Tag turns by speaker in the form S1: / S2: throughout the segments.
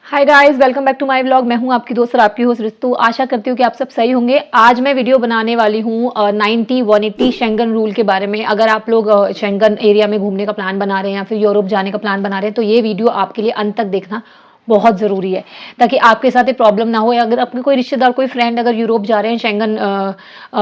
S1: Hi guys, welcome back to my vlog. मैं हूं आपकी दोस्त और आपकी होस्ट रितु। आशा करती हूँ कि आप सब सही होंगे। आज मैं वीडियो बनाने वाली हूँ 90 180 शेंगन रूल के बारे में। अगर आप लोग शेंगन एरिया में घूमने का प्लान बना रहे हैं या फिर यूरोप जाने का प्लान बना रहे हैं तो ये वीडियो आपके लिए अंत तक देखना बहुत ज़रूरी है, ताकि आपके साथ ये प्रॉब्लम ना हो। अगर आपके कोई रिश्तेदार, कोई फ्रेंड अगर यूरोप जा रहे हैं शेंगन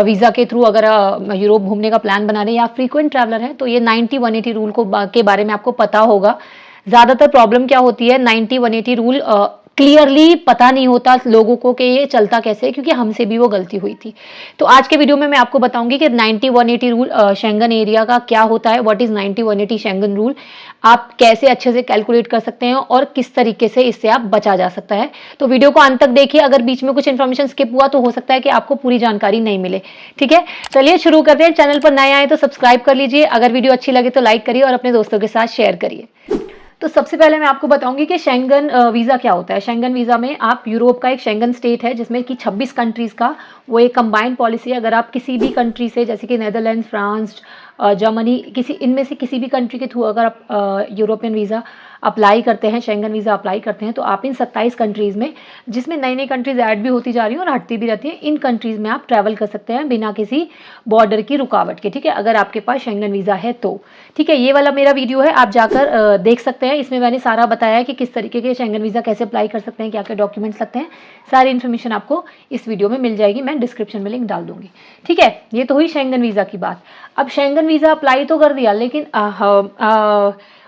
S1: वीज़ा के थ्रू, अगर यूरोप घूमने का प्लान बना रहे हैं या फ्रीक्वेंट ट्रैवलर हैं, तो ये 90 180 रूल के बारे में आपको पता होगा। ज़्यादातर प्रॉब्लम क्या होती है, 90 180 रूल क्लियरली पता नहीं होता लोगों को कि ये चलता कैसे है, क्योंकि हमसे भी वो गलती हुई थी। तो आज के वीडियो में मैं आपको बताऊंगी कि 90 180 रूल शेंगन एरिया का क्या होता है, व्हाट इज 90 180 शेंगन रूल, आप कैसे अच्छे से कैलकुलेट कर सकते हैं और किस तरीके से इससे आप बचा जा सकता है। तो वीडियो को अंत तक देखिए। अगर बीच में कुछ इन्फॉर्मेशन स्किप हुआ तो हो सकता है कि आपको पूरी जानकारी नहीं मिले। ठीक है, चलिए शुरू करते हैं। चैनल पर नए आए तो सब्सक्राइब कर लीजिए। अगर वीडियो अच्छी लगे तो लाइक करिए और अपने दोस्तों के साथ शेयर करिए। तो सबसे पहले मैं आपको बताऊंगी कि शेंगन वीज़ा क्या होता है। शेंगन वीज़ा में आप यूरोप का एक शेंगन स्टेट है जिसमें कि 26 कंट्रीज़ का वो एक कंबाइंड पॉलिसी है। अगर आप किसी भी कंट्री से, जैसे कि नेदरलैंड, फ्रांस, जर्मनी, किसी इनमें से किसी भी कंट्री के थ्रू अगर आप यूरोपियन वीज़ा अप्लाई करते हैं, शेंगन वीज़ा अप्लाई करते हैं, तो आप इन 27 कंट्रीज़ में, जिसमें नई नई कंट्रीज़ ऐड भी होती जा रही हैं और हटती भी रहती हैं, इन कंट्रीज़ में आप ट्रैवल कर सकते हैं बिना किसी बॉर्डर की रुकावट के। ठीक है, अगर आपके पास शेंगन वीज़ा है तो। ठीक है, ये वाला मेरा वीडियो है, आप जाकर देख सकते हैं। इसमें मैंने सारा बताया है कि किस तरीके के शेंगन वीज़ा कैसे अप्लाई कर सकते हैं, क्या क्या डॉक्यूमेंट्स लगते हैं। सारी इन्फॉर्मेशन आपको इस वीडियो में मिल जाएगी, मैं डिस्क्रिप्शन में लिंक डाल दूंगी। ठीक है, ये तो हुई शेंगन वीज़ा की बात। अब शेंगन वीज़ा अप्लाई तो कर दिया, लेकिन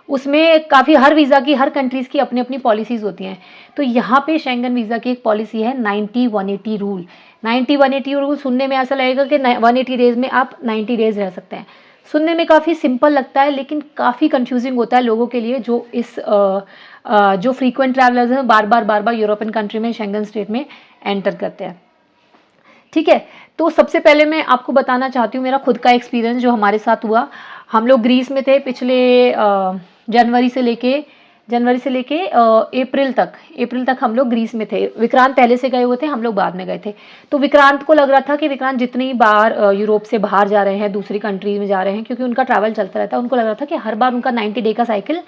S1: उसमें काफ़ी, हर वीज़ा की, हर कंट्रीज़ की अपनी अपनी पॉलिसीज़ होती हैं। तो यहाँ पे शेंगन वीज़ा की एक पॉलिसी है 90 180 रूल। 90 180 रूल सुनने में ऐसा लगेगा कि 180 डेज़ में आप 90 डेज़ रह सकते हैं। सुनने में काफ़ी सिंपल लगता है, लेकिन काफ़ी कंफ्यूजिंग होता है लोगों के लिए जो जो फ्रीक्वेंट ट्रैवलर्स हैं, बार बार यूरोपियन कंट्री में, शेंगन स्टेट में एंटर करते हैं। ठीक है, तो सबसे पहले मैं आपको बताना चाहती हूँ मेरा खुद का एक्सपीरियंस जो हमारे साथ हुआ। हम लोग ग्रीस में थे पिछले जनवरी से लेके अप्रैल तक हम लोग ग्रीस में थे। विक्रांत पहले से गए हुए थे, हम लोग बाद में गए थे। तो विक्रांत को लग रहा था कि विक्रांत जितनी बार यूरोप से बाहर जा रहे हैं, दूसरी कंट्री में जा रहे हैं, क्योंकि उनका ट्रैवल चलता रहता है, उनको लग रहा था कि हर बार उनका 90 डे का साइकिल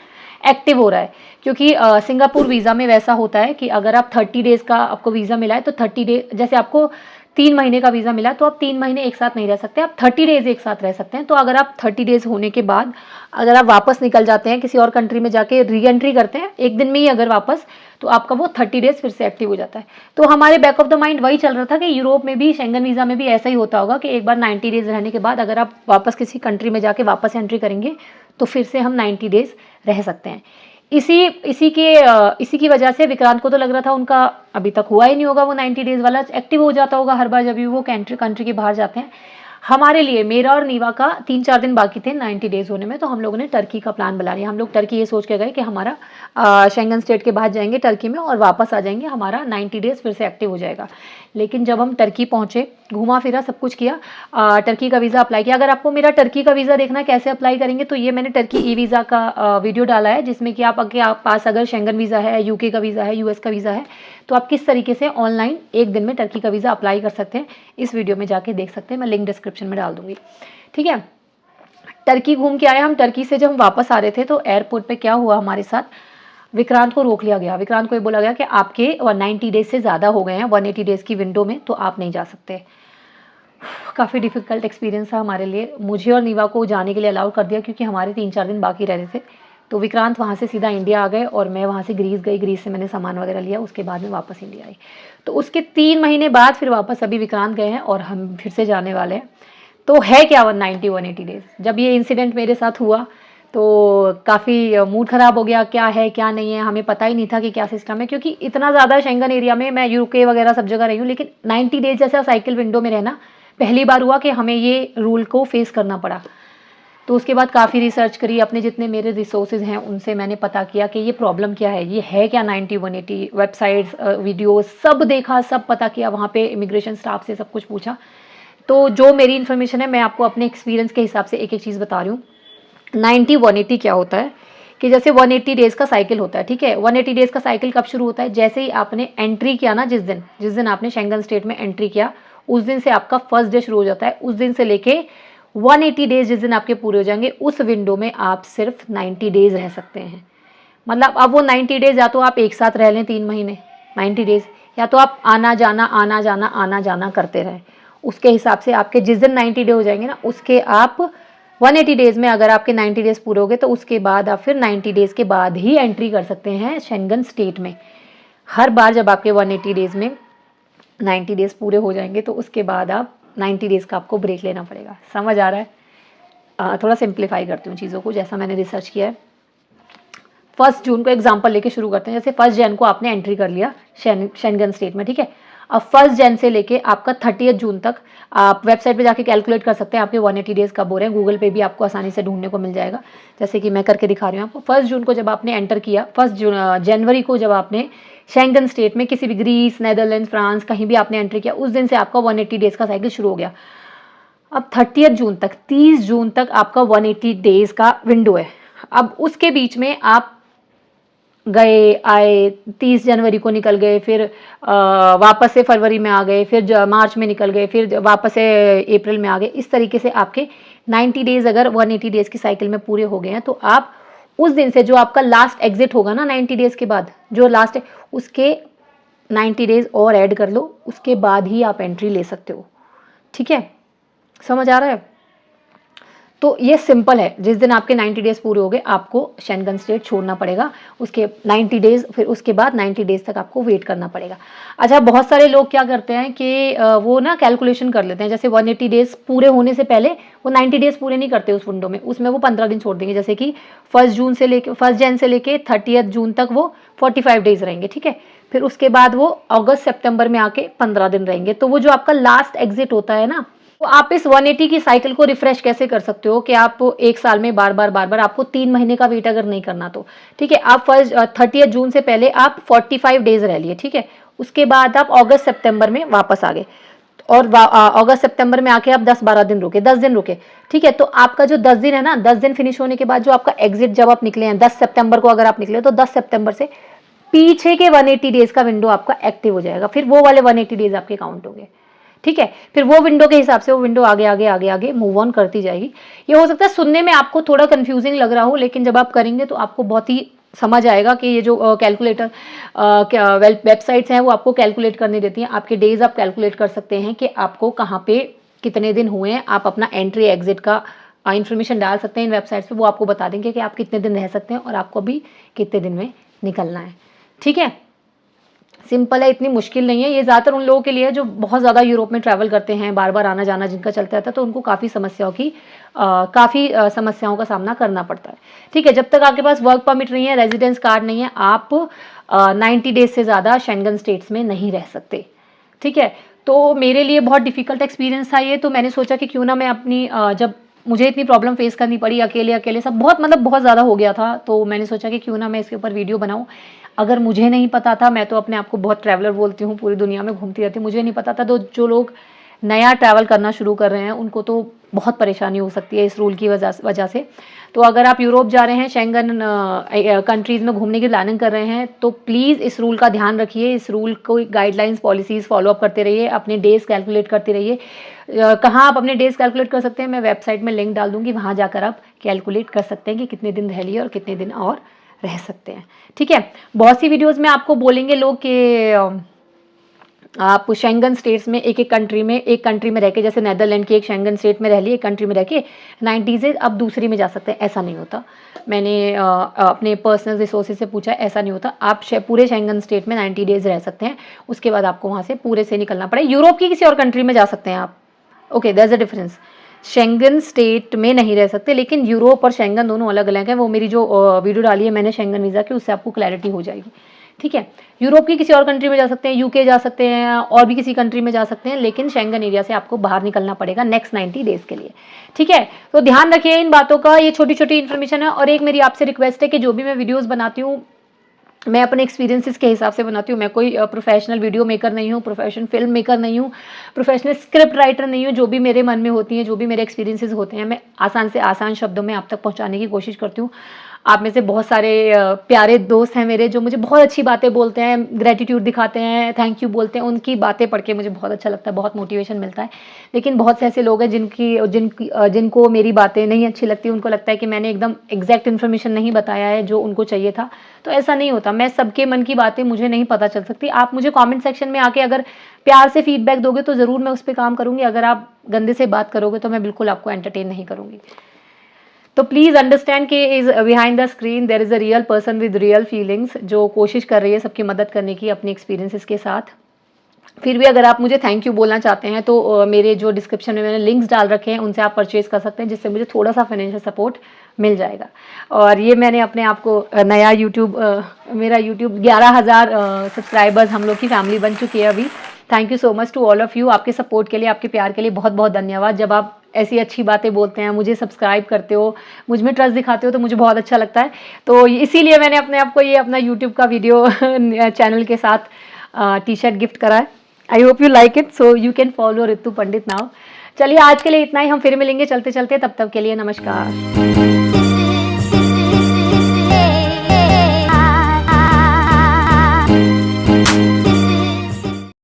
S1: एक्टिव हो रहा है। क्योंकि सिंगापुर वीज़ा में वैसा होता है कि अगर आप 30 डेज़ का आपको वीज़ा मिला है तो 30 डे, जैसे आपको 3 महीने का वीज़ा मिला तो आप 3 महीने एक साथ नहीं रह सकते, आप 30 डेज़ एक साथ रह सकते हैं। तो अगर आप 30 डेज़ होने के बाद अगर आप वापस निकल जाते हैं, किसी और कंट्री में जाके री एंट्री करते हैं एक दिन में ही अगर वापस, तो आपका वो 30 डेज़ फिर से एक्टिव हो जाता है। तो हमारे बैक ऑफ द माइंड वही चल रहा था कि यूरोप में भी, शेंगन वीज़ा में भी ऐसा ही होता होगा कि एक बार 90 डेज़ रहने के बाद अगर आप वापस किसी कंट्री में जाके वापस एंट्री करेंगे तो फिर से हम 90 डेज़ रह सकते हैं। इसी की वजह से विक्रांत को तो लग रहा था उनका अभी तक हुआ ही नहीं होगा, वो 90 डेज़ वाला एक्टिव हो जाता होगा हर बार जब भी वो कंट्री के बाहर जाते हैं। हमारे लिए, मेरा और नीवा का 3-4 दिन बाकी थे 90 डेज़ होने में, तो हम लोगों ने टर्की का प्लान बना लिया। हम लोग टर्की ये सोच के गए कि हमारा शेंगन स्टेट के बाहर जाएंगे टर्की में और वापस आ जाएंगे, हमारा 90 डेज़ फिर से एक्टिव हो जाएगा। लेकिन जब हम टर्की पहुँचे, घूमा फिरा, सब कुछ किया, टर्की का वीज़ा अप्लाई किया। अगर आपको मेरा टर्की का वीज़ा देखना है कैसे अप्लाई करेंगे, तो ये मैंने टर्की ई वीज़ा का वीडियो डाला है, जिसमें कि आप पास अगर शेंगन वीज़ा है, यूके का वीज़ा है, यूएस का वीज़ा है, तो आप किस तरीके से ऑनलाइन एक दिन में टर्की का वीज़ा अप्लाई कर सकते हैं, इस वीडियो में जाके देख सकते हैं। मैं लिंक डिस्क्रिप्शन में डाल दूंगी। ठीक है, टर्की घूम के आए हम। टर्की से जब हम वापस आ रहे थे तो एयरपोर्ट पे क्या हुआ हमारे साथ, विक्रांत को रोक लिया गया। विक्रांत को ये बोला गया कि आपके 90 डेज से ज़्यादा हो गए हैं 180 डेज़ की विंडो में, तो आप नहीं जा सकते। काफ़ी डिफिकल्ट एक्सपीरियंस था हमारे लिए। मुझे और नीवा को जाने के लिए अलाउ कर दिया क्योंकि हमारे 3-4 दिन बाकी रह रहे थे। तो विक्रांत वहाँ से सीधा इंडिया आ गए और मैं वहाँ से ग्रीस गई। ग्रीस से मैंने सामान वगैरह लिया, उसके बाद में वापस इंडिया आई। तो उसके 3 महीने बाद फिर वापस अभी विक्रांत गए हैं और हम फिर से जाने वाले हैं। तो है क्या 190 180 डेज़। जब ये इंसिडेंट मेरे साथ हुआ तो काफ़ी मूड ख़राब हो गया, क्या है क्या नहीं है, हमें पता ही नहीं था कि क्या सिस्टम है। क्योंकि इतना ज़्यादा शेंगन एरिया में, मैं यूके वगैरह सब जगह रही हूँ, लेकिन 90 डेज़ जैसा साइकिल विंडो में रहना पहली बार हुआ कि हमें ये रूल को फेस करना पड़ा। तो उसके बाद काफ़ी रिसर्च करी, अपने जितने मेरे रिसोर्सेज हैं उनसे मैंने पता किया कि ये प्रॉब्लम क्या है, ये है क्या 90 180। वेबसाइट्स, वीडियोस सब देखा, सब पता किया, वहाँ पे इमिग्रेशन स्टाफ से सब कुछ पूछा। तो जो मेरी इन्फॉर्मेशन है मैं आपको अपने एक्सपीरियंस के हिसाब से एक एक चीज़ बता रही हूँ। 90 180 क्या होता है कि जैसे 180 डेज़ का साइकिल होता है। ठीक है, 180 डेज़ का साइकिल कब शुरू होता है, जैसे ही आपने एंट्री किया ना, जिस दिन आपने शेंगन स्टेट में एंट्री किया, उस दिन से आपका फर्स्ट डे शुरू हो जाता है। उस दिन से लेके 180 डेज़ जिस दिन आपके पूरे हो जाएंगे, उस विंडो में आप सिर्फ 90 डेज़ रह सकते हैं। मतलब अब वो 90 डेज या तो आप एक साथ रह लें 3 महीने 90 डेज, या तो आप आना जाना आना जाना आना जाना करते रहें। उसके हिसाब से आपके जिस दिन 90 डे हो जाएंगे ना, उसके आप 180 डेज में अगर आपके 90 डेज पूरे हो गए तो उसके बाद आप फिर 90 डेज के बाद ही एंट्री कर सकते हैं शेंगन स्टेट में। हर बार जब आपके 180 डेज में 90 डेज पूरे हो जाएंगे तो उसके बाद आप 90 डेज का आपको ब्रेक लेना पड़ेगा। समझ आ रहा है? थोड़ा सिंप्लीफाई करती हूँ चीज़ों को जैसा मैंने रिसर्च किया है। 1 जून को एग्जाम्पल लेके शुरू करते हैं। जैसे 1 जन को आपने एंट्री कर लिया शेंगन स्टेट में, ठीक है। अब 1 जन से लेके आपका 30 जून तक आप वेबसाइट पे जाके कैलकुलेट कर सकते हैं आपके 180 डेज कब हो रहे हैं। गूगल पे भी आपको आसानी से ढूंढने को मिल जाएगा, जैसे कि मैं करके दिखा रही हूँ आपको। 1 जून को जब आपने एंटर किया, 1 जनवरी को जब आपने शेंगन स्टेट में किसी भी ग्रीस, नेदरलैंड, फ्रांस कहीं भी आपने एंट्री किया, उस दिन से आपका 180 डेज का साइकिल शुरू हो गया। अब 30 जून तक, 30 जून तक आपका 180 डेज का विंडो है। अब उसके बीच में आप गए आए, 30 जनवरी को निकल गए, फिर वापस से फरवरी में आ गए, फिर मार्च में निकल गए, फिर वापस से अप्रैल में आ गए। इस तरीके से आपके 90 डेज अगर 180 डेज की साइकिल में पूरे हो गए हैं तो आप उस दिन से जो आपका लास्ट एग्जिट होगा ना 90 डेज के बाद, जो लास्ट है उसके 90 डेज और ऐड कर लो, उसके बाद ही आप एंट्री ले सकते हो। ठीक है, समझ आ रहा है? तो ये सिंपल है। जिस दिन आपके 90 डेज पूरे हो गए आपको शेंगन स्टेट छोड़ना पड़ेगा। उसके 90 डेज, फिर उसके बाद 90 डेज तक आपको वेट करना पड़ेगा। अच्छा, बहुत सारे लोग क्या करते हैं कि वो ना कैलकुलेशन कर लेते हैं, जैसे 180 डेज पूरे होने से पहले वो 90 डेज पूरे नहीं करते उस विंडो में, उसमें वो 15 दिन छोड़ देंगे। जैसे कि 1 जन से लेके 30 जून तक वो 45 डेज रहेंगे, ठीक है। फिर उसके बाद वो अगस्त सितंबर में आके 15 दिन रहेंगे। तो वो जो आपका लास्ट एग्जिट होता है ना, तो आप इस 180 की साइकिल को रिफ्रेश कैसे कर सकते हो कि आप एक साल में बार बार आपको 3 महीने का वेट अगर नहीं करना तो, ठीक है, आप 30 जून से पहले आप 45 डेज रह लिए, ठीक है। उसके बाद आप अगस्त सितंबर में वापस आ गए और अगस्त सितंबर में आके आप 10-12 दिन रुके, 10 दिन रुके, ठीक है। तो आपका जो 10 दिन है ना, 10 दिन फिनिश होने के बाद जो आपका एग्जिट जब आप निकले हैं 10 सितंबर को, अगर आप निकले तो 10 सितंबर से पीछे के 180 डेज का विंडो आपका एक्टिव हो जाएगा। फिर वो वाले 180 डेज आपके काउंट होंगे, ठीक है। फिर वो विंडो के हिसाब से वो विंडो आगे आगे आगे आगे मूव ऑन करती जाएगी। ये हो सकता है सुनने में आपको थोड़ा कंफ्यूजिंग लग रहा हो, लेकिन जब आप करेंगे तो आपको बहुत ही समझ आएगा कि ये जो कैलकुलेटर वेबसाइट्स हैं वो आपको कैलकुलेट करने देती हैं। आपके डेज आप कैलकुलेट कर सकते हैं कि आपको कहाँ पे कितने दिन हुए हैं। आप अपना एंट्री एग्जिट का इन्फॉर्मेशन डाल सकते हैं इन वेबसाइट्स पे, वो आपको बता देंगे कि आप कितने दिन रह सकते हैं और आपको भी कितने दिन में निकलना है, ठीक है। सिंपल है, इतनी मुश्किल नहीं है। ये ज़्यादातर उन लोगों के लिए जो बहुत ज़्यादा यूरोप में ट्रैवल करते हैं, बार बार आना जाना जिनका चलता रहता है, तो उनको काफ़ी समस्याओं का सामना करना पड़ता है, ठीक है। जब तक आपके पास वर्क परमिट नहीं है, रेजिडेंस कार्ड नहीं है, आप 90 डेज से ज़्यादा शेंगन स्टेट्स में नहीं रह सकते, ठीक है। तो मेरे लिए बहुत डिफिकल्ट एक्सपीरियंस था ये, तो मैंने सोचा कि क्यों ना मैं अपनी जब मुझे इतनी प्रॉब्लम फेस करनी पड़ी अकेले अकेले, सब बहुत मतलब बहुत ज़्यादा हो गया था, तो मैंने सोचा कि क्यों ना मैं इसके ऊपर वीडियो बनाऊं। अगर मुझे नहीं पता था, मैं तो अपने आप को बहुत ट्रैवलर बोलती हूँ, पूरी दुनिया में घूमती रहती हूँ, मुझे नहीं पता था, तो जो लोग नया ट्रैवल करना शुरू कर रहे हैं उनको तो बहुत परेशानी हो सकती है इस रूल की वजह से। तो अगर आप यूरोप जा रहे हैं, शेंगन कंट्रीज़ में घूमने की प्लानिंग कर रहे हैं, तो प्लीज़ इस रूल का ध्यान रखिए, इस रूल को गाइडलाइंस पॉलिसीज़ फॉलो अप करते रहिए, अपने डेज कैलकुलेट करते रहिए। कहाँ आप अपने डेज कैलकुलेट कर सकते हैं, मैं वेबसाइट में लिंक डाल दूँगी, वहाँ जाकर आप कैलकुलेट कर सकते हैं कि कितने दिन रह लिए और कितने दिन और रह सकते हैं, ठीक है। बहुत सी वीडियोज़ में आपको बोलेंगे लोग कि आप शेंगन स्टेट्स में एक कंट्री में रह के, जैसे नेदरलैंड की एक शेंगन स्टेट में रह ली, एक कंट्री में रह के 90 से अब दूसरी में जा सकते हैं। ऐसा नहीं होता। मैंने अपने पर्सनल रिसोर्सेज से पूछा, ऐसा नहीं होता। आप पूरे शेंगन स्टेट में 90 डेज रह सकते हैं, उसके बाद आपको वहाँ से पूरे से निकलना पड़े। यूरोप की किसी और कंट्री में जा सकते हैं आप, okay, there is a difference. Schengen state में नहीं रह सकते, लेकिन यूरोप और शेंगन दोनों अलग अलग हैं। वो मेरी जो वीडियो डाली है मैंने शेंगन वीज़ा की, उससे आपको क्लैरिटी हो जाएगी, ठीक है। यूरोप की किसी और कंट्री में जा सकते हैं, यूके जा सकते हैं, और भी किसी कंट्री में जा सकते हैं, लेकिन शेंगन एरिया से आपको बाहर निकलना पड़ेगा नेक्स्ट 90 डेज के लिए, ठीक है। तो ध्यान रखिए इन बातों का, ये छोटी छोटी इन्फॉर्मेशन है। और एक मेरी आपसे रिक्वेस्ट है कि जो भी मैं वीडियोज़ बनाती हूँ, मैं अपने एक्सपीरियंसेस के हिसाब से बनाती हूँ। मैं कोई प्रोफेशनल वीडियो मेकर नहीं हूँ, प्रोफेशनल फिल्म मेकर नहीं हूँ, प्रोफेशनल स्क्रिप्ट राइटर नहीं हूँ। जो भी मेरे मन में होती हैं, जो भी मेरे एक्सपीरियंसेस होते हैं, मैं आसान से आसान शब्दों में आप तक पहुँचाने की कोशिश करती हूँ। आप में से बहुत सारे प्यारे दोस्त हैं मेरे जो मुझे बहुत अच्छी बातें बोलते हैं, ग्रेटिट्यूड दिखाते हैं, थैंक यू बोलते हैं, उनकी बातें पढ़ के मुझे बहुत अच्छा लगता है, बहुत मोटिवेशन मिलता है। लेकिन बहुत से ऐसे लोग हैं जिनको मेरी बातें नहीं अच्छी लगती, उनको लगता है कि मैंने एकदम एग्जैक्ट इन्फॉर्मेशन नहीं बताया है जो उनको चाहिए था। तो ऐसा नहीं होता, मैं सबके मन की बातें मुझे नहीं पता चल सकती। आप मुझे कमेंट सेक्शन में आके अगर प्यार से फीडबैक दोगे तो ज़रूर मैं उस पर काम करूँगी, अगर आप गंदे से बात करोगे तो मैं बिल्कुल आपको एंटरटेन नहीं करूँगी। तो प्लीज़ अंडरस्टैंड कि is behind the screen there is a real person with real feelings, जो कोशिश कर रही है सबकी मदद करने की अपनी एक्सपीरियंसेस के साथ। फिर भी अगर आप मुझे थैंक यू बोलना चाहते हैं तो मेरे जो डिस्क्रिप्शन में मैंने लिंक्स डाल रखे हैं उनसे आप परचेज़ कर सकते हैं, जिससे मुझे थोड़ा सा फाइनेंशियल सपोर्ट मिल जाएगा। और ये मैंने अपने आप को नया यूट्यूब, मेरा यूट्यूब 11,000 सब्सक्राइबर्स हम लोग की फैमिली बन चुकी है अभी। Thank you so much to all of you. आपके सपोर्ट के लिए, आपके प्यार के लिए बहुत बहुत धन्यवाद। जब आप ऐसी अच्छी बातें बोलते हैं, मुझे सब्सक्राइब करते हो, मुझ में ट्रस्ट दिखाते हो, तो मुझे बहुत अच्छा लगता है। तो इसीलिए मैंने अपने आप को ये अपना यूट्यूब का वीडियो चैनल के साथ टी शर्ट गिफ्ट करा है। I hope you like it, so you can follow Ritu Pandit now. चलिए आज के लिए इतना ही, हम फिर मिलेंगे चलते चलते, तब तक के लिए नमस्कार।